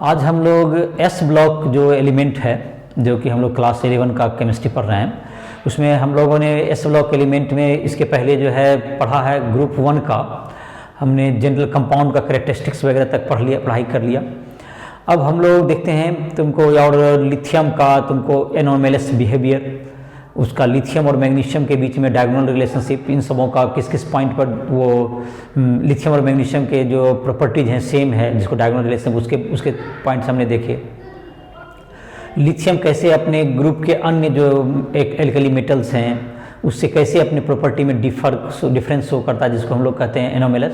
आज हम लोग एस ब्लॉक जो एलिमेंट है, जो कि हम लोग क्लास 11 का केमिस्ट्री पढ़ रहे हैं, उसमें हम लोगों ने एस ब्लॉक एलिमेंट में इसके पहले जो है पढ़ा है ग्रुप 1 का। हमने जनरल कंपाउंड का कैरेक्टरिस्टिक्स वगैरह तक पढ़ाई कर लिया। अब हम लोग देखते हैं तुमको और लिथियम का तुमको एनोमलस बिहेवियर, उसका लिथियम और मैग्नीशियम के बीच में डायगोनल रिलेशनशिप, इन सबों का किस किस पॉइंट पर वो लिथियम और मैग्नीशियम के जो प्रॉपर्टीज हैं सेम है, जिसको डायगोनल रिलेशन उसके पॉइंट्स हमने देखे। लिथियम कैसे अपने ग्रुप के अन्य जो एक एल्कली मेटल्स हैं उससे कैसे अपने प्रॉपर्टी में डिफरेंस शो करता है, जिसको हम लोग कहते हैं एनोमलस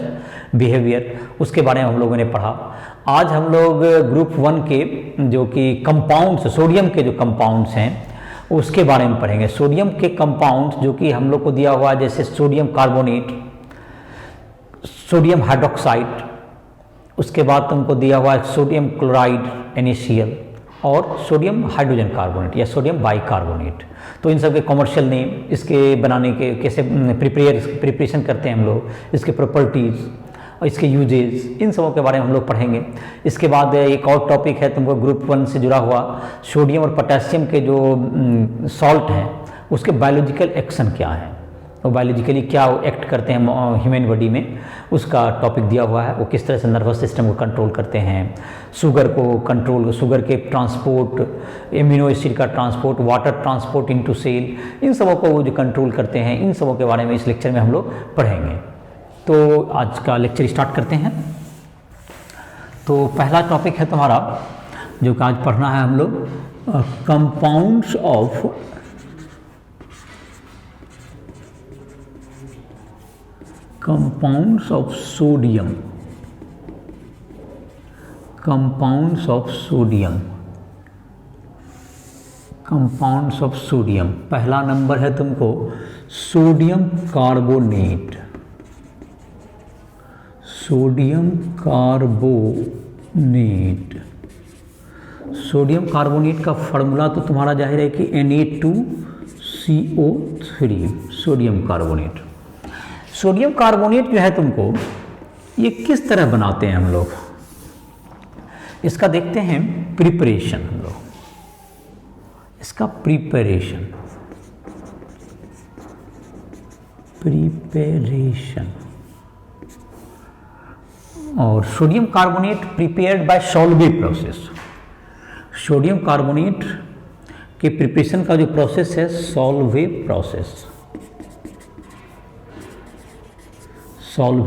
बिहेवियर, उसके बारे में हम लोगों ने पढ़ा। आज हम लोग ग्रुप 1 के जो कि कंपाउंड्स, सोडियम के जो कंपाउंड्स हैं उसके बारे में पढ़ेंगे। सोडियम के कंपाउंड्स जो कि हम लोग को दिया हुआ है, जैसे सोडियम कार्बोनेट, सोडियम हाइड्रोक्साइड, उसके बाद तुमको दिया हुआ है सोडियम क्लोराइड NaCl और सोडियम हाइड्रोजन कार्बोनेट या सोडियम बाइकार्बोनेट। तो इन सब के कॉमर्शियल नेम, इसके बनाने के कैसे प्रिपरेशन करते हैं हम लोग, इसके प्रॉपर्टीज़ और इसके यूजेस, इन सबों के बारे में हम लोग पढ़ेंगे। इसके बाद एक और टॉपिक है तुमको ग्रुप 1 से जुड़ा हुआ, सोडियम और पोटेशियम के जो सॉल्ट हैं उसके बायोलॉजिकल एक्शन क्या है, वो बायोलॉजिकली क्या एक्ट करते हैं ह्यूमन बॉडी में, उसका टॉपिक दिया हुआ है। वो किस तरह से नर्वस सिस्टम को कंट्रोल करते हैं, शुगर को कंट्रोल, शुगर के ट्रांसपोर्ट, एमिनो एसिड का transport, water transport into cell, इन सबों को वो जो कंट्रोल करते हैं, इन सबों के बारे में इस लेक्चर में हम लोग पढ़ेंगे। तो आज का लेक्चर स्टार्ट करते हैं। तो पहला टॉपिक है तुम्हारा जो कि आज पढ़ना है हम लोग, compounds of sodium. Compounds of sodium. पहला नंबर है तुमको सोडियम कार्बोनेट। सोडियम कार्बोनेट का फॉर्मूला तो तुम्हारा जाहिर है कि Na2CO3, sodium carbonate. Sodium carbonate जो है तुमको ये किस तरह बनाते हैं हम लोग, इसका देखते हैं प्रिपरेशन। हम लोग इसका प्रिपरेशन और sodium carbonate prepared by Solvay process. Sodium carbonate के प्रिपरेशन का जो प्रोसेस है सॉल्वे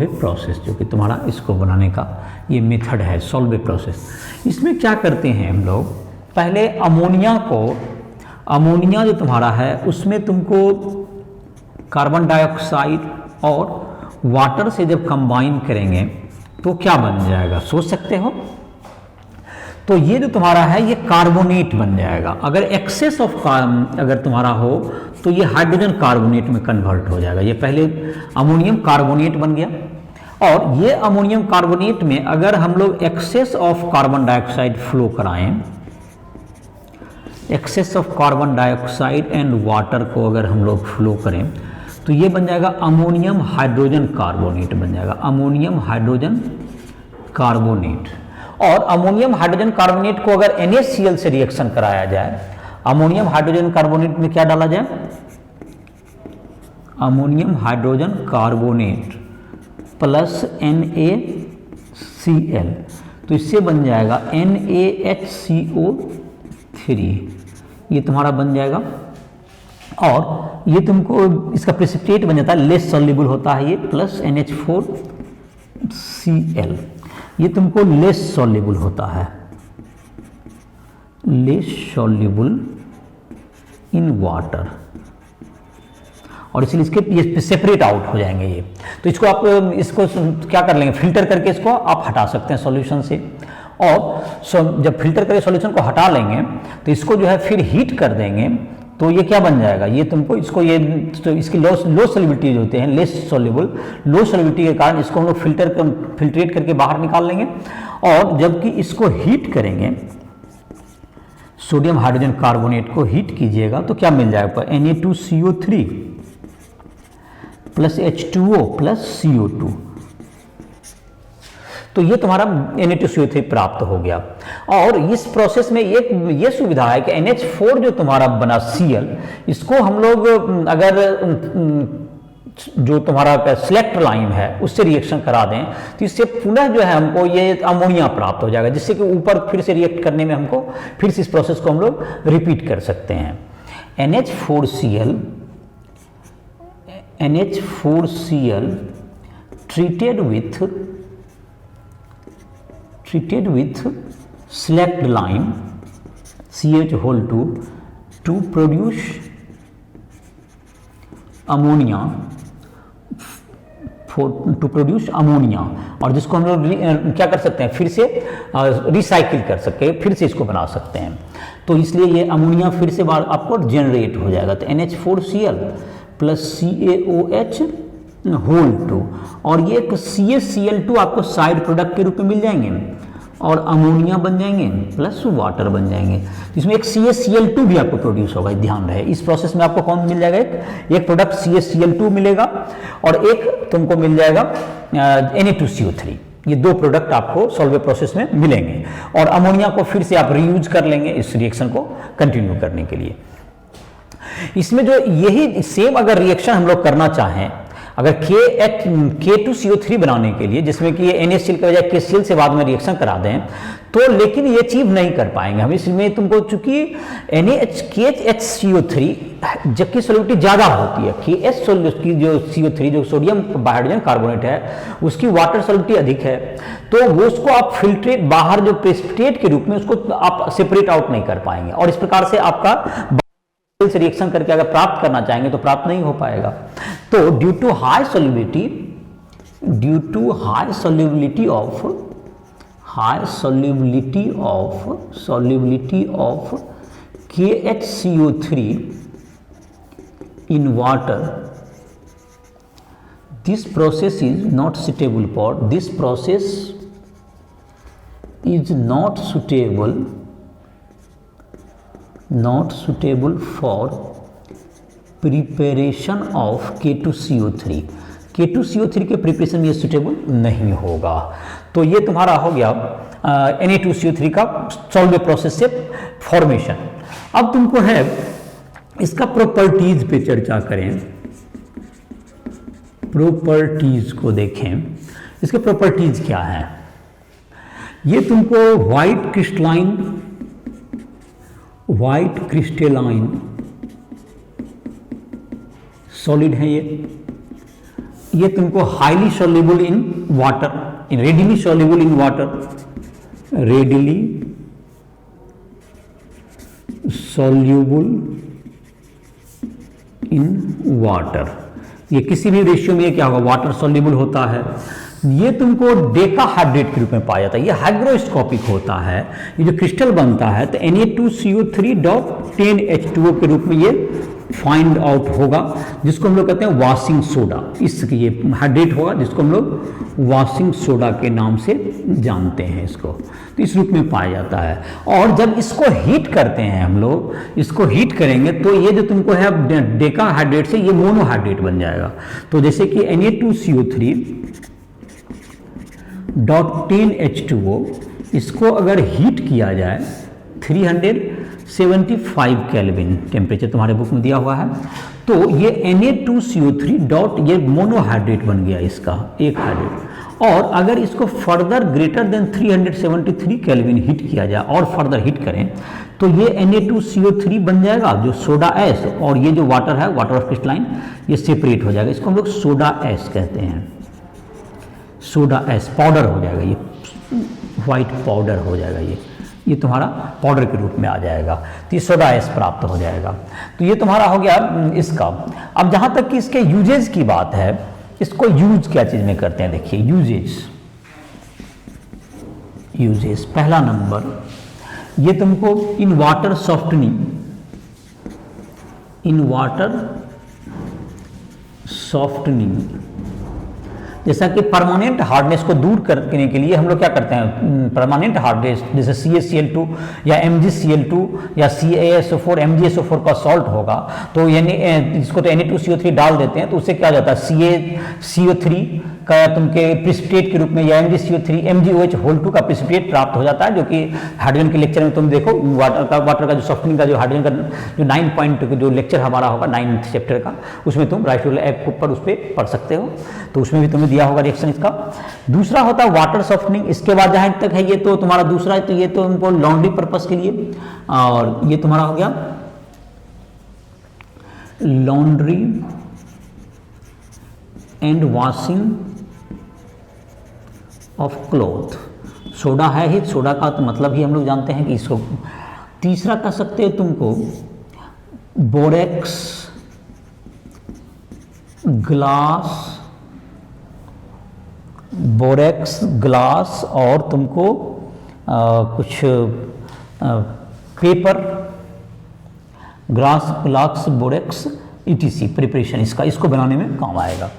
प्रोसेस, जो कि तुम्हारा इसको बनाने का ये मेथड है, सॉल्वे प्रोसेस। इसमें क्या करते हैं हम लोग, पहले अमोनिया जो तुम्हारा है उसमें तुमको कार्बन डाइऑक्साइड और वाटर से जब कंबाइन करेंगे तो क्या बन जाएगा, सोच सकते हो। तो ये जो तुम्हारा है ये कार्बोनेट बन जाएगा। अगर एक्सेस ऑफ अगर तुम्हारा हो तो ये हाइड्रोजन कार्बोनेट में कन्वर्ट हो जाएगा। ये पहले अमोनियम कार्बोनेट बन गया, और ये अमोनियम कार्बोनेट में अगर हम लोग excess of carbon dioxide flow कराएं, excess of carbon dioxide and water को अगर हम लोग फ्लो करें तो ये बन जाएगा अमोनियम हाइड्रोजन कार्बोनेट बन जाएगा, अमोनियम हाइड्रोजन कार्बोनेट। और अमोनियम हाइड्रोजन कार्बोनेट को अगर NaCl से रिएक्शन कराया जाए, अमोनियम हाइड्रोजन कार्बोनेट में क्या डाला जाए, ammonium hydrogen carbonate plus NaCl, तो इससे बन जाएगा NaHCO3, ये तुम्हारा बन जाएगा। और ये तुमको इसका प्रेसिपिटेट बन जाता है, लेस सॉल्युबल होता है ये, प्लस NH4Cl, ये तुमको लेस सॉल्युबल होता है, लेस सॉल्युबल इन वाटर, और इसलिए इसके ये सेपरेट आउट हो जाएंगे ये। तो इसको आप इसको क्या कर लेंगे, फिल्टर करके इसको आप हटा सकते हैं सॉल्यूशन से। और जब फिल्टर करके सॉल्यूशन को हटा लेंगे तो इसको जो है फिर हीट कर देंगे, तो ये क्या बन जाएगा, ये तुमको इसको ये तो इसकी लो सॉल्युबिलिटी जो होते हैं, लेस सॉल्युबल, लो सॉल्युबिलिटी के कारण इसको हम लोग फिल्ट्रेट करके बाहर निकाल लेंगे। और जबकि इसको हीट करेंगे, सोडियम हाइड्रोजन कार्बोनेट को हीट कीजिएगा तो क्या मिल जाएगा, Na2CO3 plus H2O plus CO2। तो ये तुम्हारा Na2CO3 प्राप्त हो गया। और इस प्रोसेस में एक ये सुविधा है कि NH4 जो तुम्हारा बना Cl, इसको हम लोग अगर जो तुम्हारा सेलेक्ट लाइन है उससे रिएक्शन करा दें तो इससे पुनः जो है हमको ये अमोनिया प्राप्त हो जाएगा, जिससे कि ऊपर फिर से रिएक्ट करने में हमको फिर से इस प्रोसेस को हम लोग रिपीट कर सकते हैं। NH4Cl treated with select line CH2 to produce ammonia और जिसको हम लोग क्या कर सकते हैं, फिर से रिसाइकिल कर सकते हैं, फिर से इसको बना सकते हैं। तो इसलिए ये अमोनिया फिर से आपको जनरेट हो जाएगा। तो NH4Cl प्लस CaOH होल 2 और ये CaCl2 आपको साइड प्रोडक्ट के रूप में मिल जाएंगे और अमोनिया बन जाएंगे प्लस वाटर बन जाएंगे। इसमें एक CaCl2 भी आपको प्रोड्यूस होगा, ध्यान रहे। इस प्रोसेस में आपको कौन मिल जाएगा, एक प्रोडक्ट CaCl2 मिलेगा और एक तुमको मिल जाएगा Na2CO3। ये दो प्रोडक्ट आपको सॉल्वे प्रोसेस में मिलेंगे और अमोनिया को फिर से आप रीयूज कर लेंगे इस रिएक्शन को कंटिन्यू करने के लिए। इसमें जो यही सेम अगर रिएक्शन हम लोग करना चाहें, अगर K2CO3 बनाने के लिए, जिसमें कि ये NaCl के बजाय KCl से बाद में रिएक्शन करा दें, तो लेकिन ये अचीव नहीं कर पाएंगे हम। इसमें तुमको चूंकि KHCO3 जबकि सोलिबिलिटी ज़्यादा होती है, KH की जो CO3 जो सोडियम हाइड्रोजन कार्बोनेट है उसकी वाटर सोलिबिलिटी अधिक है, तो वो उसको आप फिल्ट्रेट बाहर जो प्रेसिपिटेट के रूप में उसको आप सेपरेट आउट नहीं कर पाएंगे और इस प्रकार से आपका से रिएक्शन करके अगर प्राप्त करना चाहेंगे तो प्राप्त नहीं हो पाएगा। तो due to high solubility of KHCO3 in water, this process is not suitable for preparation of K2CO3 के प्रिपरेशन में ये सुटेबल नहीं होगा। तो ये तुम्हारा हो गया Na2CO3 का सॉल्वे प्रोसेस से फॉर्मेशन। अब तुमको है इसका प्रॉपर्टीज पे चर्चा करें, प्रॉपर्टीज को देखें। इसके प्रॉपर्टीज क्या है, ये तुमको व्हाइट क्रिस्टलाइन सॉलिड है। ये तुमको highly soluble in water, readily soluble in water, readily soluble in water. ये किसी भी रेशियो में क्या होगा, वाटर सॉल्युबल होता है। ये तुमको डेकाहाइड्रेट के रूप में पाया जाता है, ये हाइग्रोस्कोपिक होता है। ये जो क्रिस्टल बनता है तो Na2CO3.10H2O के रूप में ये फाइंड आउट होगा, जिसको हम लोग कहते हैं वॉशिंग सोडा। इसकी ये हाइड्रेट होगा जिसको हम लोग वॉशिंग सोडा के नाम से जानते हैं इसको। तो इस रूप में पाया जाता है और जब इसको हीट करते हैं हम लोग, इसको हीट करेंगे तो ये जो तुमको है डेकाहाइड्रेट से ये मोनोहाइड्रेट बन जाएगा। तो जैसे कि Na2CO3.10H2O, इसको अगर हीट किया जाए 375 केल्विन टेम्परेचर तुम्हारे बुक में दिया हुआ है, तो ये Na2CO3 ये मोनोहाइड्रेट बन गया इसका एक हाइड्रेट। और अगर इसको further greater than 373 kelvin heat किया जाए और फर्दर हीट करें तो ये Na2CO3 बन जाएगा जो सोडा एस, और ये जो वाटर है, वाटर ऑफ क्रिस्टलाइन, ये सेपरेट हो जाएगा। इसको हम लोग सोडा एस कहते हैं, सोडा एस पाउडर हो जाएगा, ये वाइट पाउडर हो जाएगा, ये तुम्हारा पाउडर के रूप में आ जाएगा। तो ये सोडा एस प्राप्त हो जाएगा। तो ये तुम्हारा हो गया इसका। अब जहाँ तक कि इसके यूजेज की बात है, इसको यूज क्या चीज़ में करते हैं, देखिए यूजेज पहला नंबर, ये तुमको इन वाटर सॉफ्टनिंग जैसा कि परमानेंट हार्डनेस को दूर करने के लिए हम लोग क्या करते हैं, परमानेंट हार्डनेस जैसे CaCl2 या MgCl2 या CaSO4 MgSO4 का सॉल्ट होगा तो इसको तो Na2CO3 डाल देते हैं तो उससे क्या हो जाता है, CaCO3 का तुमके प्रिसिपिटेट के रूप में या MgCO3 MgOH2 का प्रिसिपिटेट प्राप्त हो जाता है, जो कि हाइड्रोजन के लेक्चर में तुम देखो वाटर का जो सॉफ्टनिंग का जो हाइड्रोजन का जो 9 पॉइंट जो लेक्चर हमारा होगा 9th चैप्टर का, उसमें तुम राइटोल ऐप के ऊपर उस पर पढ़ सकते हो, तो उसमें भी तुम्हें दिया होगा रिएक्शन इसका। दूसरा होता है वाटर सॉफ्टनिंग। इसके बाद जहाँ तक है ये तो तुम्हारा दूसरा, तो ये तो तुमको लॉन्ड्री पर्पस के लिए, और ये तुम्हारा हो गया laundry and washing of cloth. Soda है ही, सोडा का तो मतलब ही हम लोग जानते हैं कि इसको। तीसरा कह सकते हो तुमको बोरेक्स, ग्लास और तुमको कुछ paper, glass borax ETC preparation इसको बनाने में काम आएगा।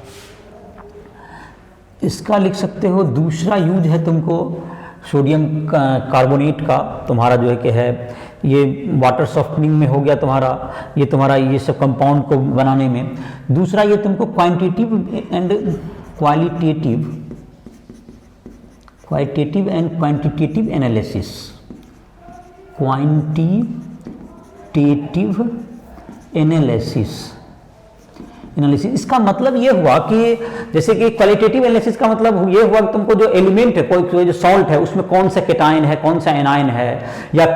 इसका लिख सकते हो। दूसरा यूज है तुमको सोडियम कार्बोनेट का, तुम्हारा जो है कि है ये वाटर सॉफ्टनिंग में हो गया तुम्हारा, ये तुम्हारा ये सब कंपाउंड को बनाने में। दूसरा ये तुमको quantitative and quantitative analysis, quantitative analysis. इसका मतलब ये हुआ कि जैसे कि क्वालिटेटिव एनालिसिस का मतलब ये हुआ कि तुमको जो एलिमेंट है, कोई जो सॉल्ट है उसमें कौन सा केटाइन है, कौन सा एनाइन है, या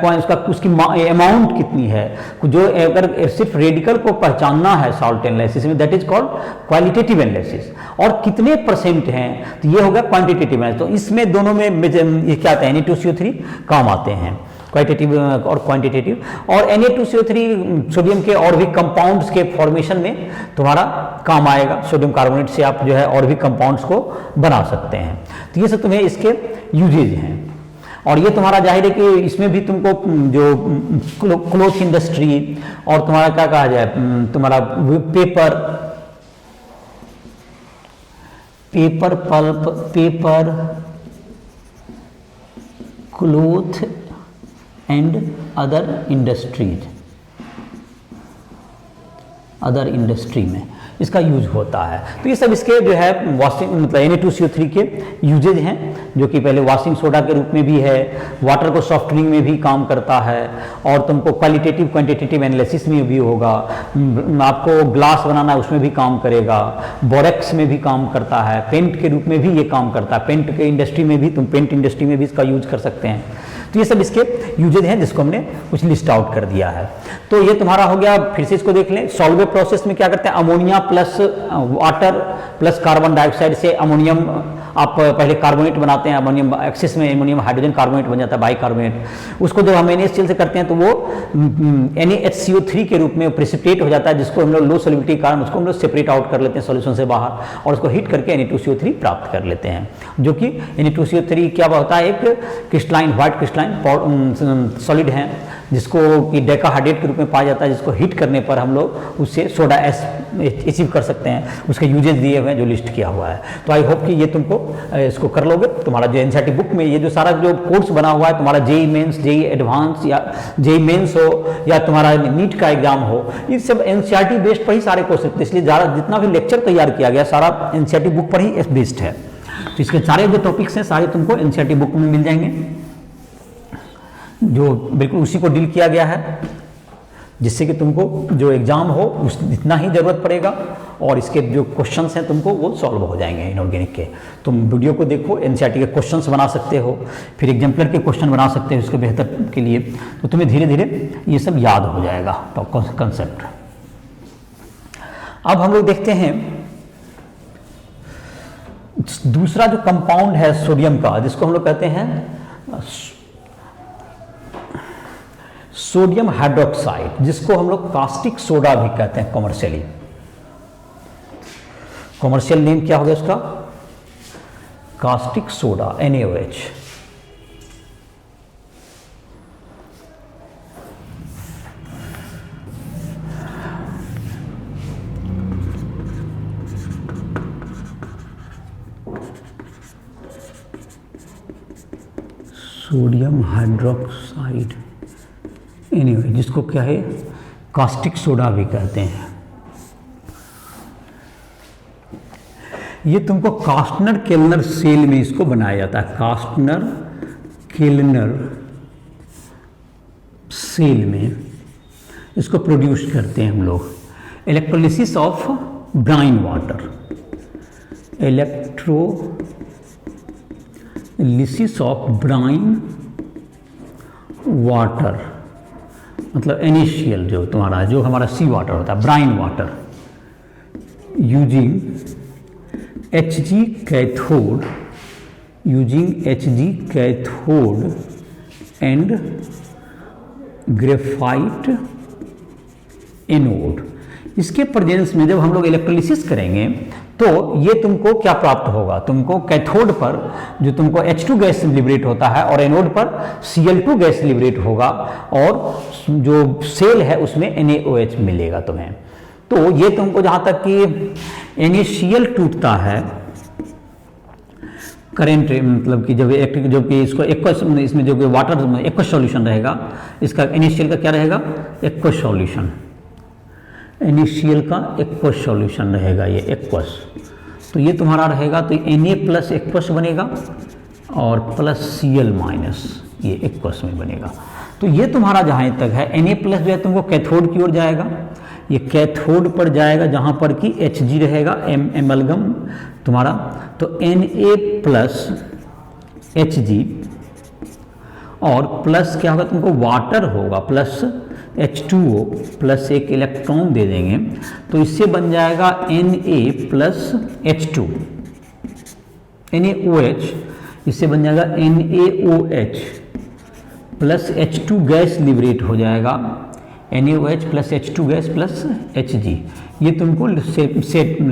उसकी अमाउंट कितनी है, जो अगर सिर्फ रेडिकल को पहचानना है सॉल्ट एनालिसिस में, that is called qualitative analysis. और कितने % हैं तो ये होगा क्वांटिटेटिव एनालिसिस। तो इसमें दोनों में ये क्या आता है, Na2CO3 काम आते हैं, क्वालिटेटिव और क्वांटिटेटिव। और Na2CO3 सोडियम के और भी कंपाउंड्स के फॉर्मेशन में तुम्हारा काम आएगा। सोडियम कार्बोनेट से आप जो है और भी कंपाउंड्स को बना सकते हैं। तो ये सब तुम्हें इसके यूजेज हैं। और ये तुम्हारा जाहिर है कि इसमें भी तुमको जो क्लोथ इंडस्ट्री और तुम्हारा क्या कहा जाए, तुम्हारा paper pulp, paper, cloth and other industry में इसका यूज होता है। तो ये सब इसके जो है वॉशिंग मतलब Na2CO3 के यूजेज हैं, जो कि पहले वॉशिंग सोडा के रूप में भी है, वाटर को सॉफ्टनिंग में भी काम करता है, और तुमको क्वालिटेटिव क्वांटिटेटिव एनालिसिस में भी होगा, आपको ग्लास बनाना है उसमें भी काम करेगा, बोरेक्स में भी काम करता है, पेंट के रूप में भी ये काम करता है, पेंट के इंडस्ट्री में भी तुम पेंट इंडस्ट्री में भी इसका यूज कर सकते हैं। तो ये सब इसके यूजेज हैं जिसको हमने कुछ लिस्ट आउट कर दिया है। तो ये तुम्हारा हो गया। फिर से इसको देख लें। सॉल्वे प्रोसेस में क्या करते हैं, ammonia plus water plus carbon dioxide से अमोनियम, आप पहले कार्बोनेट बनाते हैं, अमोनियम एक्सेस में अमोनियम हाइड्रोजन कार्बोनेट बन जाता है, बाइकार्बोनेट। उसको जब हम NaCl से करते हैं तो वो NaHCO3 के रूप में प्रेसिपिटेट हो जाता है, जिसको हम लोग लो सॉल्युबिलिटी के कारण उसको हम लोग सेपरेट आउट कर लेते हैं सॉल्यूशन से बाहर, और उसको हीट करके Na2CO3 प्राप्त कर लेते हैं। जो कि Na2CO3 क्या होता है, एक क्रिस्टलाइन व्हाइट क्रिस्टलाइन सॉलिड है, जिसको कि डेकाहाइड्रेट के रूप में पाया जाता है, जिसको हीट करने पर हम लोग उससे सोडा एस अचीव कर सकते हैं। उसके यूजेज दिए हुए हैं जो लिस्ट किया हुआ है। तो आई होप कि ये तुमको इसको कर लोगे। तुम्हारा जो NCERT बुक में ये जो सारा जो कोर्स बना हुआ है, तुम्हारा JEE मेंस, JEE एडवांस या JEE मेंस हो या तुम्हारा नीट का एग्जाम हो, ये सब NCERT बेस्ड पर ही सारे कोर्स हैं। इसलिए ज़्यादा जितना भी लेक्चर तैयार किया गया सारा NCERT बुक पर ही बेस्ड है। तो इसके सारे जो टॉपिक्स हैं सारे तुमको NCERT बुक में मिल जाएंगे, जो बिल्कुल उसी को डील किया गया है, जिससे कि तुमको जो एग्जाम हो उस जितना ही ज़रूरत पड़ेगा, और इसके जो क्वेश्चंस हैं तुमको वो सॉल्व हो जाएंगे इनऑर्गेनिक के। तुम वीडियो को देखो, NCERT के क्वेश्चंस बना सकते हो, फिर एग्जाम्पलर के क्वेश्चन बना सकते हो इसके बेहतर के लिए। तो तुम्हें धीरे धीरे ये सब याद हो जाएगा कंसेप्ट। अब हम लोग देखते हैं दूसरा जो कंपाउंड है सोडियम का, जिसको हम लोग कहते हैं सोडियम हाइड्रोक्साइड, जिसको हम लोग कास्टिक सोडा भी कहते हैं कॉमर्शियली। कॉमर्शियल नेम क्या हो गया उसका, caustic soda, NaOH। Sodium hydroxide, anyway जिसको क्या है कास्टिक सोडा भी कहते हैं। ये तुमको कास्टनर केल्नर सेल में इसको बनाया जाता है, कास्टनर केल्नर सेल में इसको प्रोड्यूस करते हैं हम लोग। Electrolysis of brine water, electrolysis of brine water मतलब इनिशियल जो तुम्हारा जो हमारा सी वाटर होता है brine water, using Hg cathode, using Hg cathode and graphite anode. इसके प्रेजेंस में जब हम लोग इलेक्ट्रोलिसिस करेंगे तो ये तुमको क्या प्राप्त होगा, तुमको कैथोड पर जो तुमको H2 गैस लिबरेट होता है और एनोड पर Cl2 गैस लिबरेट होगा और जो सेल है उसमें NaOH मिलेगा तुम्हें। तो ये तुमको जहां तक कि NaCl टूटता है करेंट मतलब कि जब जो कि इसको एक्वस इसमें जो कि वाटर एक्वस सॉल्यूशन रहेगा, इसका NaCl का क्या रहेगा एक्वस सॉल्यूशन, NaCl का एक्वस सॉल्यूशन रहेगा ये एक्वस। तो ये तुम्हारा रहेगा तो Na प्लस एक्वस बनेगा और प्लस Cl माइनस ये एक्वस में बनेगा। तो ये तुम्हारा जहाँ तक है Na प्लस जो है तुमको कैथोड की ओर जाएगा, ये कैथोड पर जाएगा जहाँ पर कि Hg रहेगा एमलगम तुम्हारा, तो Na प्लस Hg और प्लस क्या होगा तुमको वाटर होगा प्लस H2O प्लस एक इलेक्ट्रॉन दे देंगे तो इससे बन जाएगा Na प्लस H2 NaOH, इससे बन जाएगा NaOH plus H2 gas liberate हो जाएगा, NaOH plus H2 gas plus Hg, ये तुमको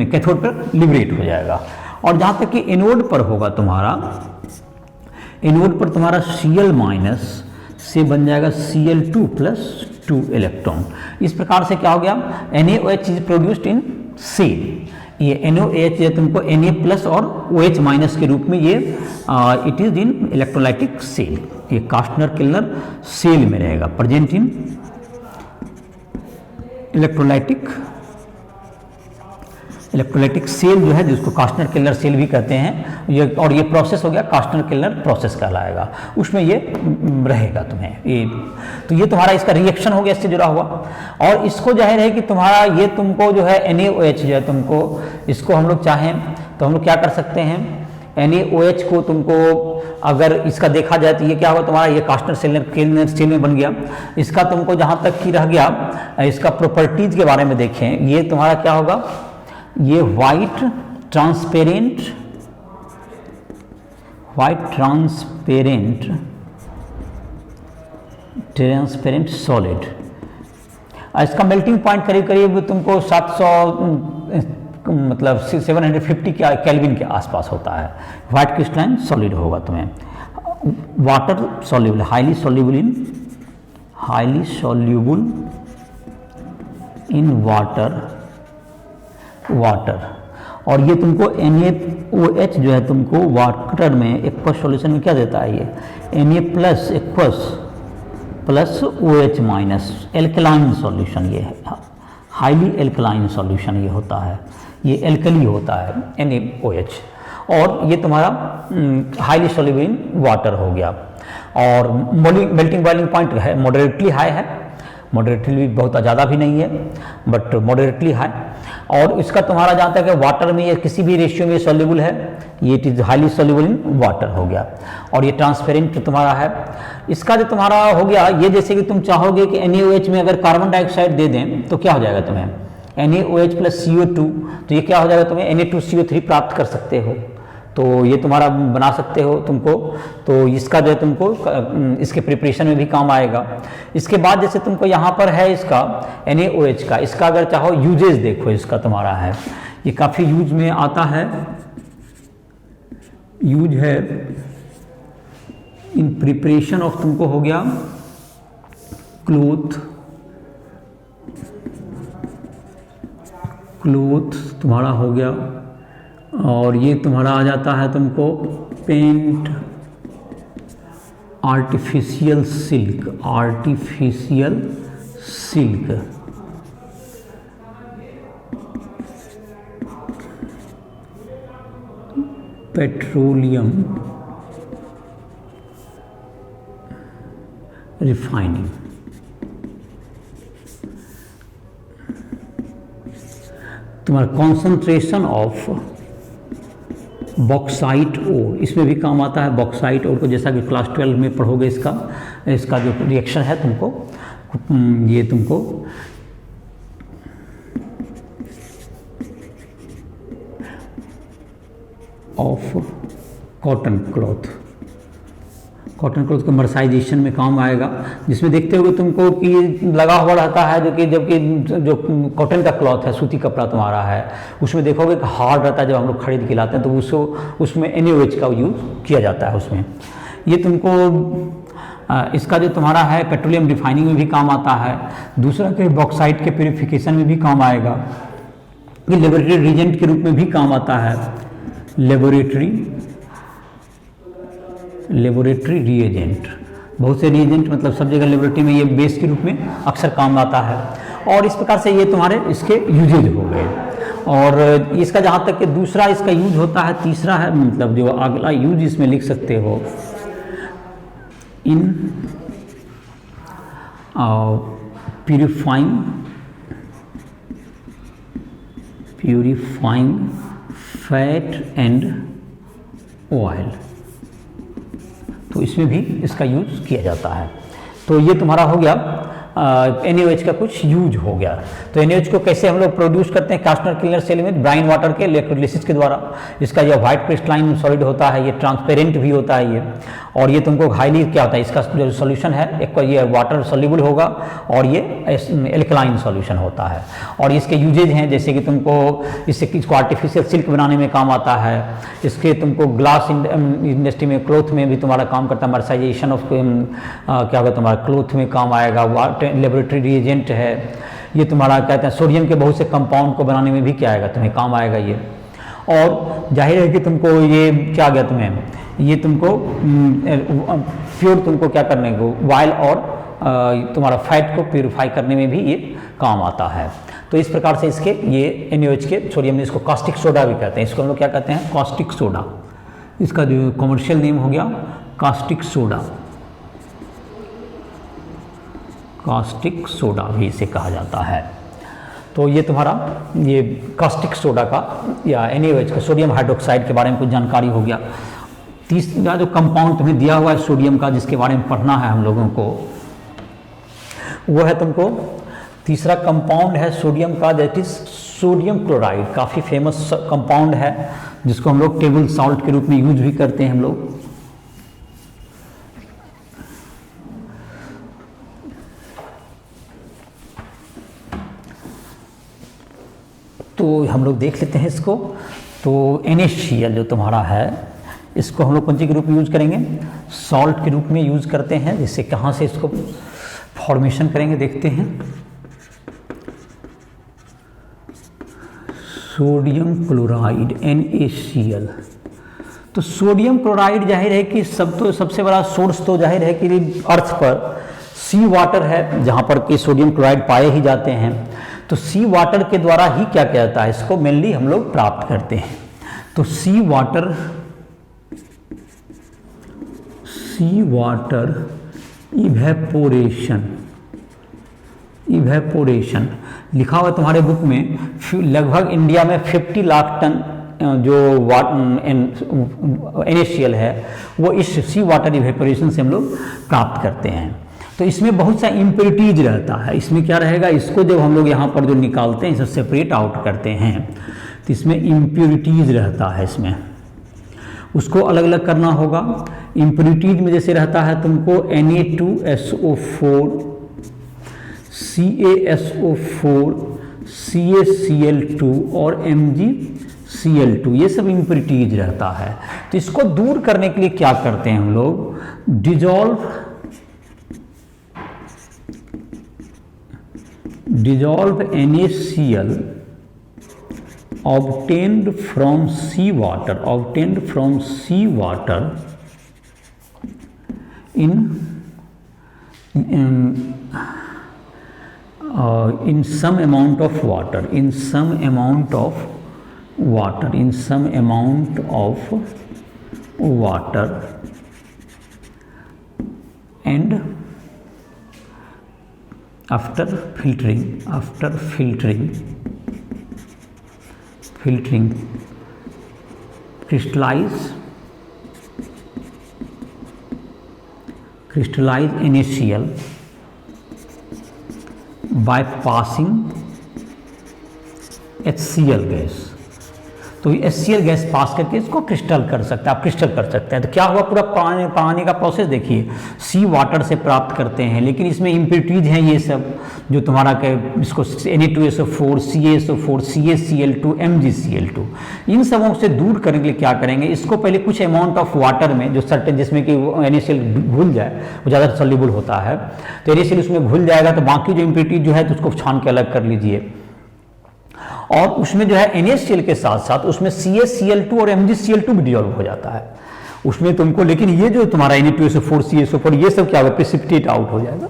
कैथोड पर लिबरेट हो जाएगा। और जहाँ तक कि एनोड पर होगा तुम्हारा, एनोड पर तुम्हारा Cl माइनस से बन जाएगा Cl2 प्लस 2 इलेक्ट्रॉन। इस प्रकार से क्या हो गया NaOH is produced in cell, ये NaOH ये तुमको Na प्लस और OH माइनस के रूप में ये it is in electrolytic cell, ये कास्टनर केल्नर सेल में रहेगा प्रेजेंट इन इलेक्ट्रोलाइटिक सेल जो है जिसको कास्टनर केल्नर सेल भी कहते हैं ये, और ये प्रोसेस हो गया कास्टनर केल्नर प्रोसेस कहलाएगा, उसमें ये रहेगा तुम्हें ये। तो ये तुम्हारा इसका रिएक्शन हो गया इससे जुड़ा हुआ। और इसको जाहिर है कि तुम्हारा ये तुमको जो है NaOH जो है तुमको इसको हम लोग चाहें तो हम लोग क्या कर सकते हैं, NaOH को तुमको अगर इसका देखा जाए तो ये क्या होगा तुम्हारा ये कास्टनर केल्नर सेल में बन गया। इसका तुमको जहाँ तक कि रह गया इसका प्रॉपर्टीज के बारे में देखें, ये तुम्हारा क्या होगा, ये वाइट ट्रांसपेरेंट सॉलिड। इसका मेल्टिंग पॉइंट करीब करीब तुमको 700 मतलब 750 केल्विन के आसपास होता है। वाइट क्रिस्टलाइन सॉलिड होगा तुम्हें, water soluble, highly soluble in water. और ये तुमको NaOH जो है तुमको वाटर में एक्वस सॉल्यूशन में क्या देता है, ये Na plus aqueous plus OH minus alkaline solution, ये है हाईली एल्कलाइन सॉल्यूशन ये होता है, ये एल्कली होता है NaOH। और ये तुम्हारा हाईली सॉल्युबल इन वाटर हो गया। और मेल्टिंग बॉइलिंग पॉइंट है मॉडरेटली हाई है, मॉडरेटली भी बहुत ज़्यादा भी नहीं है बट मॉडरेटली हाई। और इसका तुम्हारा जहाँ तक है वाटर में ये किसी भी रेशियो में सॉल्युबल है, ये it is highly soluble in water हो गया। और ये ट्रांसपेरेंट तुम्हारा है। इसका जो तुम्हारा हो गया ये जैसे कि तुम चाहोगे कि NaOH में अगर कार्बन डाइऑक्साइड दे दें तो क्या हो जाएगा तुम्हें NaOH प्लस CO2, तो ये क्या हो जाएगा तुम्हें Na2CO3 प्राप्त कर सकते हो, तो ये तुम्हारा बना सकते हो तुमको। तो इसका जो है तुमको इसके प्रिपरेशन में भी काम आएगा। इसके बाद जैसे तुमको यहाँ पर है इसका NaOH का, इसका अगर चाहो यूजेस देखो, इसका तुम्हारा है ये काफ़ी यूज में आता है, यूज है इन प्रिपरेशन ऑफ तुमको हो गया क्लोथ तुम्हारा हो गया। और ये तुम्हारा आ जाता है तुमको paint artificial silk, artificial silk, petroleum refining, तुम्हारा कॉन्सेंट्रेशन ऑफ बॉक्साइट ओर, इसमें भी काम आता है बॉक्साइट ओर को, जैसा कि क्लास 12 में पढ़ोगे इसका जो रिएक्शन है तुमको, ये तुमको of cotton cloth, cotton cloth के मर्सराइजेशन में काम आएगा, जिसमें देखते होगे तुमको कि लगा हुआ रहता है, जो कि जबकि जो कॉटन का क्लॉथ है, सूती कपड़ा तुम्हारा है, उसमें देखोगे कि हार्ड रहता है, जब हम लोग खरीद के लाते हैं तो उसमें NaOH का यूज़ किया जाता है उसमें। ये तुमको इसका जो तुम्हारा है पेट्रोलियम रिफाइनिंग में भी काम आता है, दूसरा कि बॉक्साइट के प्यूरिफिकेशन में भी काम आएगा, ये लेबोरेटरी रिएजेंट के रूप में भी काम आता है, लेबोरेटरी रिएजेंट, बहुत से रिएजेंट मतलब सब जगह लेबोरेटरी में ये बेस के रूप में अक्सर काम आता है। और इस प्रकार से ये तुम्हारे इसके यूजेज हो गए। और इसका जहाँ तक कि दूसरा इसका यूज होता है, तीसरा है मतलब जो अगला यूज इसमें लिख सकते हो, इन प्यूरिफाइंग फैट एंड ऑयल, तो इसमें भी इसका यूज किया जाता है। तो ये तुम्हारा हो गया NaOH का कुछ यूज हो गया। तो NaOH को कैसे हम लोग प्रोड्यूस करते हैं, कास्टनर क्लीनर सेल में ब्राइन वाटर के इलेक्ट्रोलिसिस के द्वारा। इसका जो व्हाइट क्रिस्टलाइन सॉलिड होता है, ये ट्रांसपेरेंट भी होता है ये, और ये तुमको हाईली क्या होता है, इसका जो सोल्यूशन है एक को ये वाटर सोल्यूबल होगा और ये एल्कलाइन सॉल्यूशन होता है। और इसके यूजेज हैं जैसे कि तुमको इसको आर्टिफिशियल सिल्क बनाने में काम आता है, इसके तुमको ग्लास इंडस्ट्री में, क्लोथ में भी तुम्हारा काम करता है, मर्सराइजेशन ऑफ क्या होगा तुम्हारा क्लोथ में काम आएगा, लेबोरेटरी रिएजेंट है, ये तुम्हारा कहते हैं सोडियम के बहुत से कंपाउंड को बनाने में भी क्या आएगा, तुम्हें काम आएगा ये। और जाहिर है कि तुमको ये क्या गया तुम्हें, ये तुमको प्योर तुमको क्या करने को वाइल और तुम्हारा फैट को प्यूरिफाई करने में भी ये काम आता है। तो इस प्रकार से इसके ये NaOH के सोडियम में इसको कास्टिक सोडा भी कहते हैं, इसको हम लोग क्या कहते हैं कास्टिक सोडा, इसका जो कमर्शियल नेम हो गया कास्टिक सोडा, कास्टिक सोडा भी इसे कहा जाता है। तो ये तुम्हारा ये कास्टिक सोडा का या NaOH का सोडियम हाइड्रोक्साइड के बारे में कुछ जानकारी हो गया। तीसरा जो कंपाउंड तुम्हें दिया हुआ है सोडियम का जिसके बारे में पढ़ना है हम लोगों को, वो है तुमको तीसरा कंपाउंड है सोडियम का, दैट इज सोडियम क्लोराइड। काफ़ी फेमस कंपाउंड है जिसको हम लोग टेबल सॉल्ट के रूप में यूज भी करते हैं हम लोग। तो हम लोग देख लेते हैं इसको। तो NaCl जो तुम्हारा है इसको हम लोग कौन सी के रूप में यूज़ करेंगे, सॉल्ट के रूप में यूज़ करते हैं। जिससे कहाँ से इसको फॉर्मेशन करेंगे देखते हैं। Sodium chloride NaCl। तो सोडियम क्लोराइड जाहिर है कि सबसे बड़ा सोर्स तो जाहिर है कि अर्थ पर सी वाटर है जहाँ पर कि सोडियम क्लोराइड पाए ही जाते हैं। तो सी वाटर के द्वारा ही क्या कहता है इसको मेनली हम लोग प्राप्त करते हैं। तो सी वाटर इवेपोरेशन लिखा हुआ तुम्हारे बुक में। लगभग इंडिया में 50 लाख टन जो NaCl है वो इस सी वाटर इवेपोरेशन से हम लोग प्राप्त करते हैं। तो इसमें बहुत सा इम्प्योरिटीज रहता है। इसमें क्या रहेगा, इसको जब हम लोग यहाँ पर जो निकालते हैं इसे सेपरेट आउट करते हैं तो इसमें इम्प्योरिटीज रहता है, इसमें उसको अलग अलग करना होगा। इम्प्योरिटीज में जैसे रहता है तुमको Na2SO4, CaSO4, CaCl2 और MgCl2, ये सब इम्प्योरिटीज रहता है। तो इसको दूर करने के लिए क्या करते हैं हम लोग, dissolve NaCl obtained from seawater in in some amount of water, in some amount of water, in some amount of water, and after filtering crystallize NaCl by passing HCl gas. तो HCl गैस पास करके इसको crystal कर सकते हैं, आप crystal कर सकते हैं। तो क्या हुआ, पूरा पानी का प्रोसेस देखिए, सी वाटर से प्राप्त करते हैं, लेकिन इसमें इम्प्योरिटीज हैं ये सब जो तुम्हारा के इसको Na2SO4, CaSO4, CaCl2, MgCl2, इन सबों से दूर करने के लिए क्या करेंगे, इसको पहले कुछ अमाउंट ऑफ वाटर में जो सर्टेन जिसमें कि NaCl घुल जाए, वो ज़्यादा सॉल्युबल होता है, तो NaCl उसमें घुल जाएगा, तो बाकी जो इम्प्योरिटीज जो है तो उसको छान के अलग कर लीजिए, और उसमें जो है NaCl के साथ साथ उसमें CaCl2 और MgCl2 भी डिजॉल्व हो जाता है उसमें तुमको, लेकिन ये जो तुम्हारा Na2SO4, CaSO4 ये सब क्या होगा, प्रेसिपिटेट आउट हो जाएगा,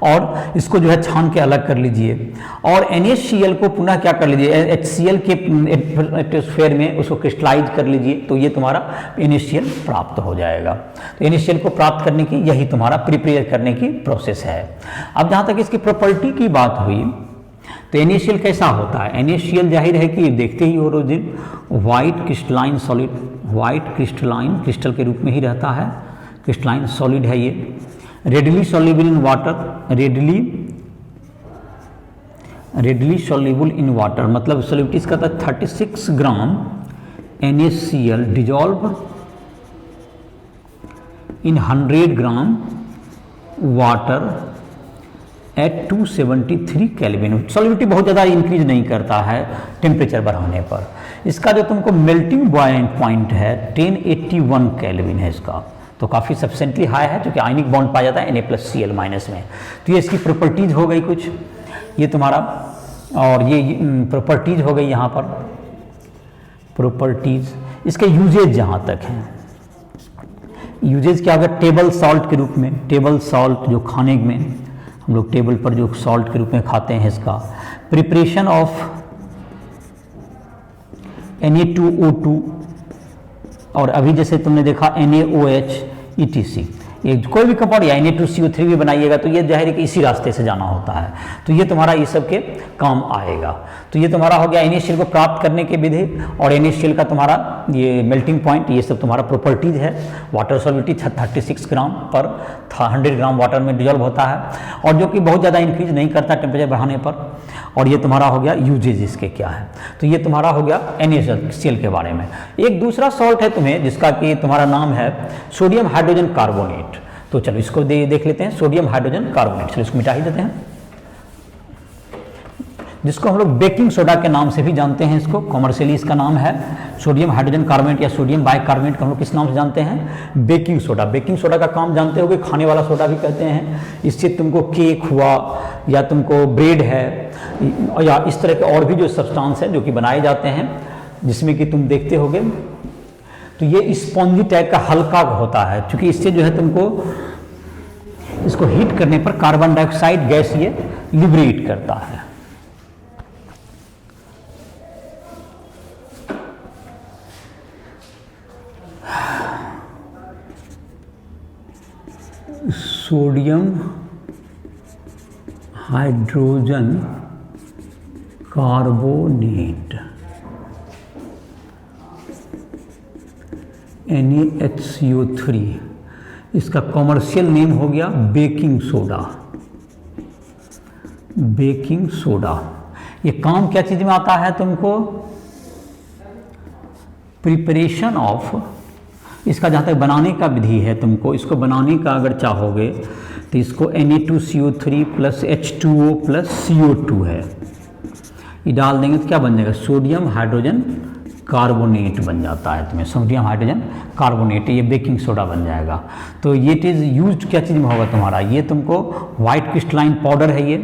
और इसको जो है छान के अलग कर लीजिए, और NaCl को पुनः क्या कर लीजिए, HCl के एटमॉस्फेयर में उसको क्रिस्टलाइज कर लीजिए, तो ये तुम्हारा NaCl प्राप्त हो जाएगा। तो NaCl को प्राप्त करने की यही तुम्हारा प्रिपेयर करने की प्रोसेस है। अब जहाँ तक इसकी प्रॉपर्टी की बात हुई, तो NaCl कैसा होता है, NaCl जाहिर है कि देखते ही हो रोज दिन white crystalline solid, white crystalline crystal के रूप में ही रहता है, क्रिस्टलाइन सॉलिड है ये, readily soluble in water, readily soluble in water, मतलब सॉल्युबिलिटी इसका था 36 gram NaCl dissolve in 100 gram water at 273 kelvin. सॉल्युबिलिटी बहुत ज़्यादा इंक्रीज नहीं करता है टेम्परेचर बढ़ाने पर। इसका जो तुमको मेल्टिंग पॉइंट है 1081 केल्विन है इसका, तो काफ़ी सब्सटेंटली हाई है, क्योंकि आयनिक बॉन्ड पाया जाता है Na+Cl- में। तो ये इसकी प्रॉपर्टीज हो गई कुछ, ये तुम्हारा, और ये प्रॉपर्टीज हो गई यहाँ पर प्रॉपर्टीज। इसके यूजेज जहाँ तक हैं, यूजेज क्या होगा, टेबल सॉल्ट के रूप में, टेबल सॉल्ट जो खाने में हम लोग टेबल पर जो सॉल्ट के रूप में खाते हैं, इसका प्रिपरेशन ऑफ Na2O2, और अभी जैसे तुमने देखा NaOH ETC, ये कोई भी कंपाउंड या Na2CO3 भी बनाइएगा तो ये जाहिर है कि इसी रास्ते से जाना होता है, तो ये तुम्हारा इस सब के काम आएगा। तो ये तुम्हारा हो गया NaCl को प्राप्त करने के विधि, और NaCl का तुम्हारा ये मेल्टिंग पॉइंट, ये सब तुम्हारा प्रॉपर्टीज है। वाटर सॉल्युबिलिटी 36 ग्राम पर 100 ग्राम वाटर में डिजॉल्व होता है, और जो कि बहुत ज़्यादा इंक्रीज नहीं करता टेम्परेचर बढ़ाने पर। और ये तुम्हारा हो गया यूजेज इसके क्या है, तो ये तुम्हारा हो गया NaCl के बारे में। एक दूसरा सॉल्ट है तुम्हें जिसका कि तुम्हारा नाम है सोडियम हाइड्रोजन कार्बोनेट। तो चलो इसको देख लेते हैं, सोडियम हाइड्रोजन कार्बोनेट, चलो इसको मिटा ही देते हैं, जिसको हम लोग बेकिंग सोडा के नाम से भी जानते हैं। इसको कॉमर्शियली इसका नाम है सोडियम हाइड्रोजन कार्बोनेट या सोडियम बाइकार्बोनेट को हम लोग किस नाम से जानते हैं, बेकिंग सोडा। बेकिंग सोडा का काम जानते होगे, खाने वाला सोडा भी कहते हैं। इससे तुमको केक हुआ या तुमको ब्रेड है या इस तरह के और भी जो सब्सटेंस है जो कि बनाए जाते हैं, जिसमें कि तुम देखते होगे, तो ये स्पॉन्जी टाइप का हल्का होता है, क्योंकि इससे जो है तुमको इसको हीट करने पर कार्बन डाइऑक्साइड गैस ये लिबरेट करता है। सोडियम हाइड्रोजन कार्बोनेट NaHCO3, इसका कॉमर्शियल नेम हो गया बेकिंग सोडा। बेकिंग सोडा ये काम क्या चीज़ में आता है तुमको, प्रिपरेशन ऑफ, इसका जहाँ तक बनाने का विधि है, तुमको इसको बनाने का अगर चाहोगे तो इसको Na2CO3 plus H2O plus CO2 है, ये डाल देंगे तो क्या बन जाएगा, सोडियम हाइड्रोजन कार्बोनेट बन जाता है तुम्हें, सोडियम हाइड्रोजन कार्बोनेट, ये बेकिंग सोडा बन जाएगा। तो ये चीज़ यूज क्या चीज़ में होगा तुम्हारा, ये तुमको वाइट क्रिस्टलाइन पाउडर है, ये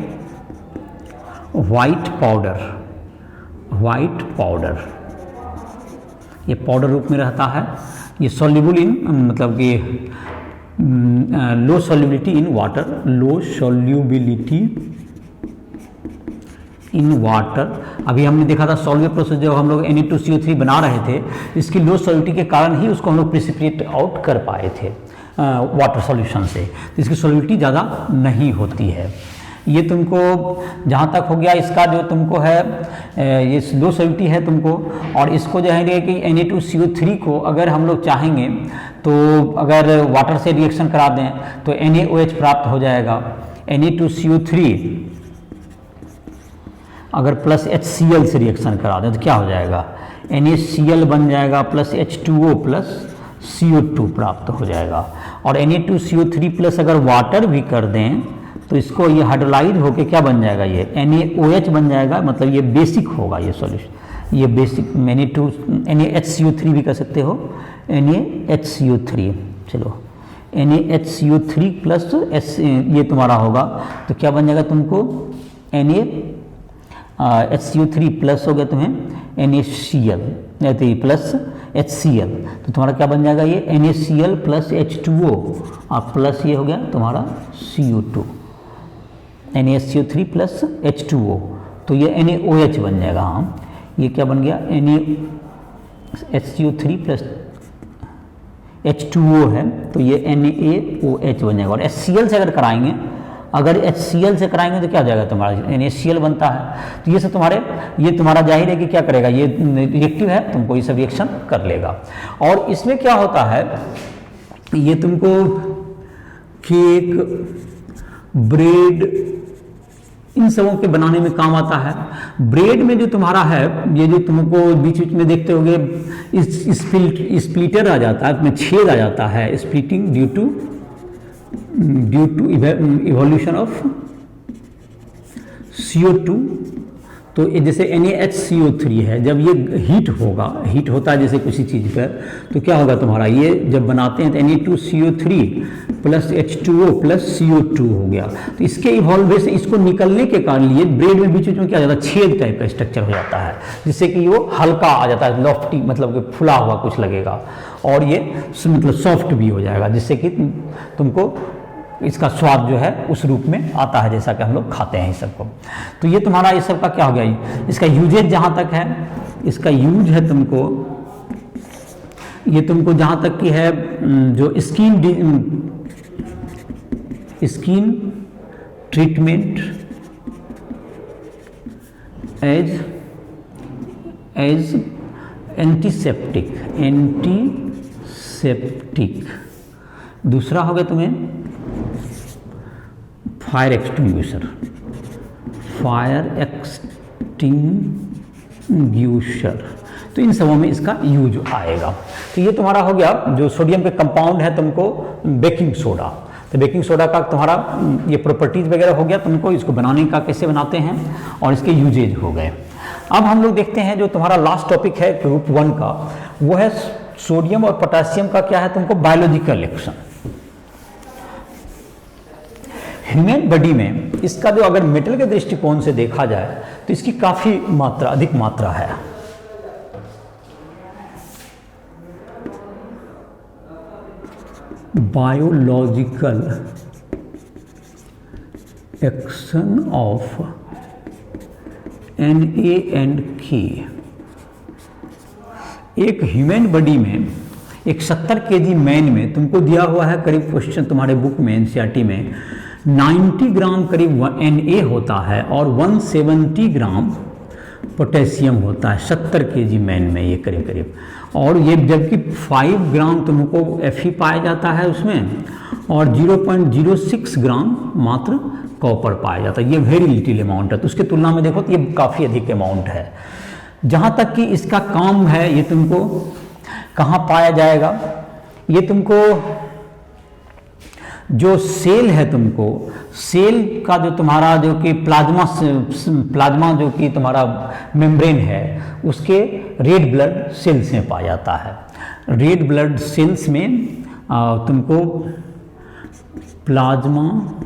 वाइट पाउडर ये पाउडर रूप में रहता है। ये सॉल्युबल इन, मतलब कि low solubility in water, low solubility in water. अभी हमने देखा था सॉल्वेबल प्रोसेस जब हम लोग Na2CO3 बना रहे थे, इसकी लो सॉल्युबिलिटी के कारण ही उसको हम लोग प्रिसिपिटेट आउट कर पाए थे वाटर सॉल्यूशन से। तो इसकी सॉल्युबिलिटी ज़्यादा नहीं होती है। ये तुमको जहाँ तक हो गया इसका जो तुमको है ये लो सॉल्युबिलिटी है तुमको, और इसको जो है कि Na2CO3 को अगर हम लोग चाहेंगे तो अगर वाटर से रिएक्शन करा दें तो NaOH प्राप्त हो जाएगा। Na2CO3 अगर प्लस HCl से रिएक्शन करा दें तो क्या हो जाएगा, NaCl बन जाएगा प्लस H2O प्लस CO2 प्राप्त हो जाएगा। और Na2CO3 प्लस अगर वाटर भी कर दें तो इसको ये हाइड्रोलाइज होके क्या बन जाएगा, ये NaOH बन जाएगा, मतलब ये बेसिक होगा ये सॉल्यूशन, ये बेसिक NaHCO3 भी कर सकते हो, NaHCO3। चलो NaHCO3 प्लस ये तुम्हारा होगा तो क्या बन जाएगा तुमको, NaHCO3 प्लस हो गया तुम्हें NaCl प्लस HCl, तो तुम्हारा क्या बन जाएगा ये NaCl प्लस H2O और प्लस ये हो गया तुम्हारा CO2, NaCO3 प्लस H2O, तो ये NaOH बन जाएगा। हाँ ये क्या बन गया, NaHCO3 प्लस H2O है तो ये NaOH बन जाएगा। और HCl से अगर कराएंगे, अगर HCl से कराएंगे तो क्या हो जाएगा तुम्हारा, NaCl बनता है। तो ये सब तुम्हारे, ये तुम्हारा जाहिर है कि क्या करेगा, ये रिएक्टिव है, तुमको ये सब रिएक्शन कर लेगा। और इसमें क्या होता है, ये तुमको केक, ब्रेड, इन सबों के बनाने में काम आता है। ब्रेड में जो तुम्हारा है, ये जो तुमको बीच बीच में देखते होगे स्प्लिटर आ जाता है, इसमें छेद आ जाता है, splitting due to evolution of CO2। तो जैसे NaHCO3 है, जब ये हीट होता है जैसे किसी चीज़ पर, तो क्या होगा तुम्हारा, ये जब बनाते हैं तो Na2CO3 plus H2O plus CO2 हो गया। तो इसके इवॉल्व से इसको निकलने के कारण ये ब्रेड में बीच बीच में क्या हो जाता है, छेद टाइप का स्ट्रक्चर हो जाता है, जिससे कि वो हल्का आ जाता है, लॉफ्टी, मतलब कि फुला हुआ कुछ लगेगा, और ये मतलब सॉफ्ट भी हो जाएगा, जिससे कि तुमको इसका स्वाद जो है उस रूप में आता है जैसा कि हम लोग खाते हैं इस सबको। तो ये तुम्हारा इस सब का क्या हो गया, इसका यूजेज जहाँ तक है, इसका यूज है तुमको, ये तुमको जहाँ तक की है जो स्किन ट्रीटमेंट एज एंटीसेप्टिक, दूसरा हो गया तुम्हें फायर एक्सटिंग्विशर, तो इन सबों में इसका यूज आएगा। तो ये तुम्हारा हो गया जो सोडियम के कंपाउंड है तुमको बेकिंग सोडा। तो बेकिंग सोडा का तुम्हारा ये प्रॉपर्टीज वगैरह हो गया, तुमको इसको बनाने का कैसे बनाते हैं और इसके यूजेज हो गए। अब हम लोग देखते हैं जो तुम्हारा लास्ट टॉपिक है ग्रुप 1 का, वो है सोडियम और पोटेशियम का क्या है तुमको बायोलॉजिकल एक्शन। ह्यूमन बॉडी में इसका जो अगर मेटल के दृष्टिकोण से देखा जाए तो इसकी काफ़ी मात्रा, अधिक मात्रा है। Biological action of Na and K। एक ह्यूमन बॉडी में एक 70 kg मैन में तुमको दिया हुआ है करीब क्वेश्चन तुम्हारे बुक में NCERT में 90 ग्राम करीब Na होता है और 170 ग्राम पोटेशियम होता है 70 kg मैन में, ये करीब करीब। और ये जबकि 5 ग्राम तुमको Fe पाया जाता है उसमें और 0.06 ग्राम मात्र कॉपर पाया जाता है। ये वेरी लिटिल अमाउंट है, तो उसके तुलना में देखो तो ये काफ़ी अधिक अमाउंट है। जहाँ तक कि इसका काम है, ये तुमको कहाँ पाया जाएगा, ये तुमको जो सेल है, तुमको सेल का जो तुम्हारा जो कि प्लाज्मा जो कि तुम्हारा मेम्ब्रेन है उसके रेड ब्लड सेल्स में पाया जाता है। रेड ब्लड सेल्स में तुमको plasma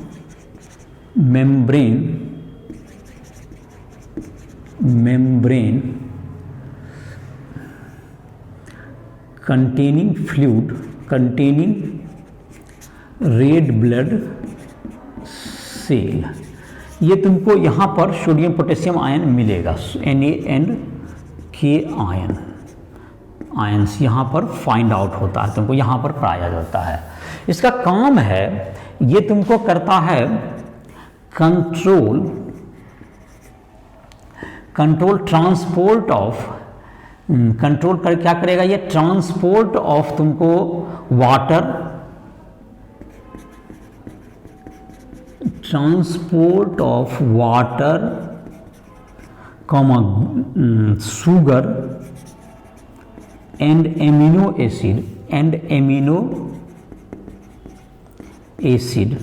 membrane containing red blood cell, ये तुमको यहाँ पर सोडियम पोटेशियम आयन मिलेगा, NaNK आयंस यहाँ पर फाइंड आउट होता है, तुमको यहाँ पर पाया जाता है। इसका काम है, ये तुमको करता है कंट्रोल ट्रांसपोर्ट ऑफ, कंट्रोल कर क्या करेगा ये, ट्रांसपोर्ट ऑफ तुमको water, transport of water comma sugar and amino acid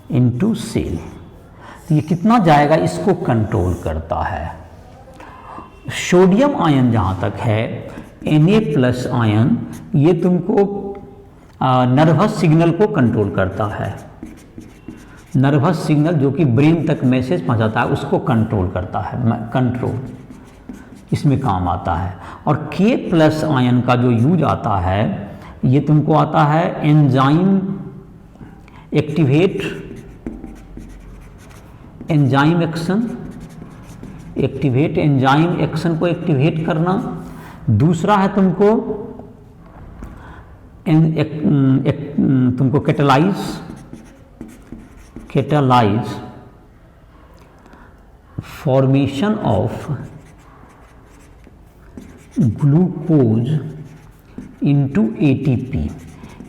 into cell. तो ये कितना जाएगा इसको कंट्रोल करता है। सोडियम आयन जहाँ तक है, Na+ आयन, ये तुमको नर्वस सिग्नल को कंट्रोल करता है, नर्वस सिग्नल जो कि ब्रेन तक मैसेज पहुँचाता है उसको कंट्रोल करता है, कंट्रोल इसमें काम आता है। और K+ आयन का जो यूज आता है, ये तुमको आता है एंजाइम एक्शन को एक्टिवेट करना। दूसरा है तुमको catalyse formation of glucose into ATP।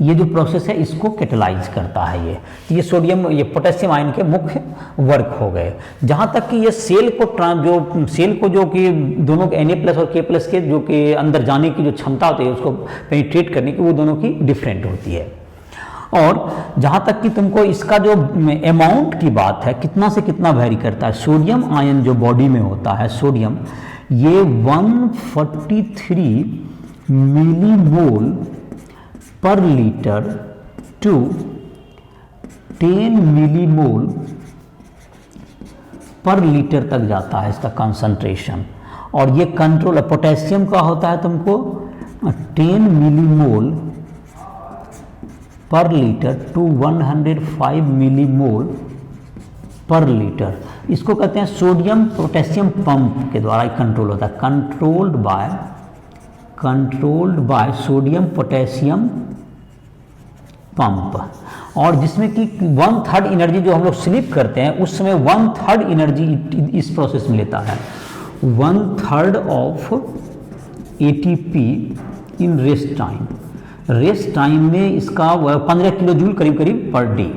ये जो प्रोसेस है इसको कैटालाइज करता है। ये सोडियम, ये पोटेशियम आयन के मुख्य वर्क हो गए। जहाँ तक कि ये सेल को जो कि दोनों के Na+ और K+ के जो कि अंदर जाने की जो क्षमता होती है, उसको पेनिट्रेट करने की, वो दोनों की डिफरेंट होती है। और जहाँ तक कि तुमको इसका जो अमाउंट की बात है, कितना से कितना वेरी करता है, सोडियम आयन जो बॉडी में होता है, सोडियम ये 143 मिलीमोल पर लीटर टू 10 मिलीमोल पर लीटर तक जाता है इसका कंसंट्रेशन। और ये कंट्रोल पोटेशियम का होता है तुमको 10 मिलीमोल पर लीटर टू 105 मिलीमोल पर लीटर। इसको कहते हैं सोडियम पोटेशियम पंप के द्वारा कंट्रोल होता है, controlled by sodium potassium pump. और जिसमें कि 1/3 एनर्जी जो हम लोग स्लीप करते हैं उस समय 1/3 एनर्जी इस प्रोसेस में लेता है, 1/3 of ATP in rest time. Rest time में इसका 15 किलो जूल करीब पर डे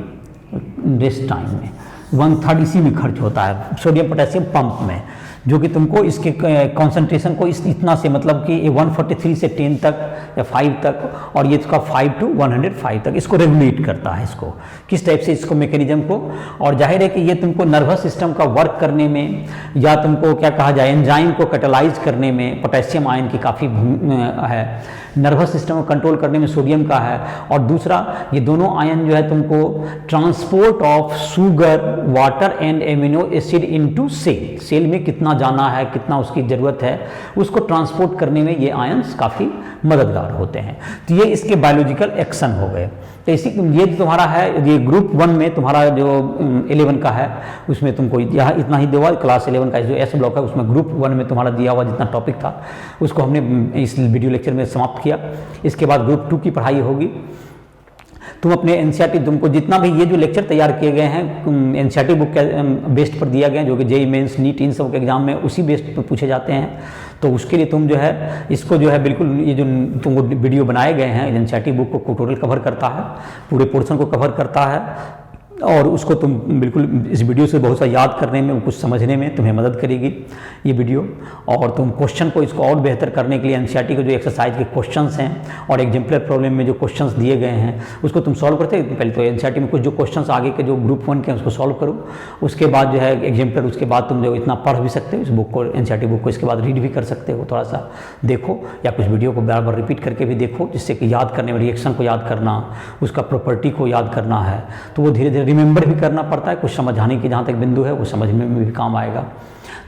रेस्ट टाइम में 1/3 इसी में खर्च होता है सोडियम पोटेशियम पंप में, जो कि तुमको इसके कॉन्सेंट्रेशन को इतना से, मतलब कि 143 से 10 तक या 5 तक, और ये इसका 5 to 105 तक इसको रेगुलेट करता है, इसको किस टाइप से इसको मैकेनिज्म को। और जाहिर है कि ये तुमको नर्वस सिस्टम का वर्क करने में, या तुमको क्या कहा जाए, एंजाइम को कैटालाइज करने में पोटेशियम आयन की काफ़ी है, नर्वस सिस्टम को कंट्रोल करने में सोडियम का है। और दूसरा, ये दोनों आयन जो है तुमको transport of sugar, water and amino acid into cell में कितना जाना है, कितना उसकी ज़रूरत है, उसको ट्रांसपोर्ट करने में ये आयंस काफ़ी मददगार होते हैं। तो ये इसके बायोलॉजिकल एक्शन हो गए। तो इसी ये जो तुम्हारा है, ये ग्रुप 1 में तुम्हारा जो 11 का है, उसमें तुमको यहाँ इतना ही दिया, क्लास 11 का जो एस ब्लॉक है उसमें ग्रुप 1 में तुम्हारा दिया हुआ जितना टॉपिक था उसको हमने इस वीडियो लेक्चर में समाप्त किया। इसके बाद ग्रुप 2 की पढ़ाई होगी। तुम अपने एनसीईआरटी, तुमको जितना भी ये जो लेक्चर तैयार किए गए हैं एनसीईआरटी बुक के बेस्ड पर दिया गया है, जो कि जेईई मेंस, नीट, इन सब के एग्जाम में उसी बेस्ड पर पूछे जाते हैं। तो उसके लिए तुम जो है इसको जो है बिल्कुल, ये जो तुमको वीडियो बनाए गए हैं एनसीईआरटी बुक को टोटल कवर करता है, पूरे पोर्शन को कवर करता है, और उसको तुम बिल्कुल इस वीडियो से बहुत सा याद करने में, कुछ समझने में तुम्हें मदद करेगी ये वीडियो। और तुम क्वेश्चन को इसको और बेहतर करने के लिए एनसीईआरटी के जो एक्सरसाइज के क्वेश्चंस हैं और एग्जाम्पलर प्रॉब्लम में जो क्वेश्चंस दिए गए हैं उसको तुम सॉल्व करते। पहले तो एनसीईआरटी में कुछ जो क्वेश्चंस आगे के जो ग्रुप 1 के उसको सॉल्व करो, उसके बाद जो है एग्जाम्पलर, उसके बाद तुम जो इतना पढ़ भी सकते हो इस बुक को, एनसीईआरटी बुक को, इसके बाद रीड भी कर सकते हो, थोड़ा सा देखो या कुछ वीडियो को बार बार रिपीट करके भी देखो, जिससे कि याद करने में, रिएक्शन को याद करना, उसका प्रॉपर्टी को याद करना है, तो वो धीरे धीरे रिमेंबर भी करना पड़ता है, कुछ समझाने की जहाँ तक बिंदु है वो समझने में भी काम आएगा।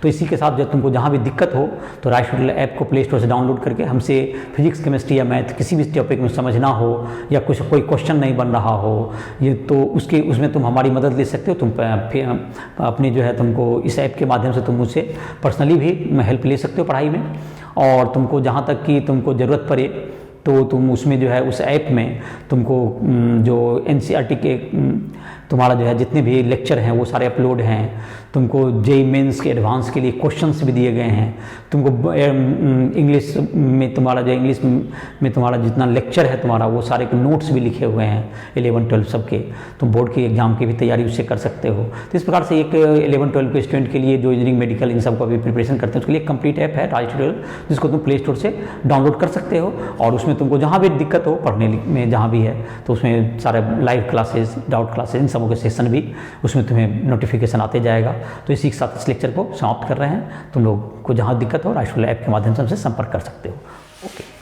तो इसी के साथ जब तुमको जहाँ भी दिक्कत हो तो राइस ट्यूटोरियल ऐप को प्ले स्टोर से डाउनलोड करके हमसे फिजिक्स, केमिस्ट्री या मैथ किसी भी टॉपिक में समझना हो या कुछ कोई क्वेश्चन नहीं बन रहा हो ये तो उसमें तुम हमारी मदद ले सकते हो। तुम अपनी जो है तुमको इस ऐप के माध्यम से तुम मुझसे पर्सनली भी हेल्प ले सकते हो पढ़ाई में। और तुमको जहाँ तक कि तुमको ज़रूरत पड़े तो तुम उसमें जो है उस ऐप में तुमको जो NCERT के तुम्हारा जो है जितने भी लेक्चर हैं वो सारे अपलोड हैं। तुमको JEE मेंस के एडवांस के लिए क्वेश्चंस भी दिए गए हैं। तुमको इंग्लिश में तुम्हारा जितना लेक्चर है तुम्हारा वो सारे के नोट्स भी लिखे हुए हैं 11-12 सबके। तुम बोर्ड के एग्जाम की भी तैयारी उससे कर सकते हो। तो इस प्रकार से एक 11-12 के स्टूडेंट के लिए जो इंजीनियरिंग, मेडिकल इन सब को भी प्रिपरेशन करते हैं उसके लिए कंप्लीट ऐप है राइस ट्यूटोरियल, जिसको तुम प्ले स्टोर से डाउनलोड कर सकते हो। और उसमें तुमको जहाँ भी दिक्कत हो पढ़ने में जहाँ भी है तो उसमें सारे लाइव क्लासेस, डाउट क्लासेस, इन सबों के सेशन भी उसमें तुम्हें नोटिफिकेशन आते जाएगा। तो इसी के साथ इस लेक्चर को समाप्त कर रहे हैं। तुम लोग को जहाँ दिक्कत हो राइस ट्यूटोरियल ऐप के माध्यम से हमसे संपर्क कर सकते हो। ओके।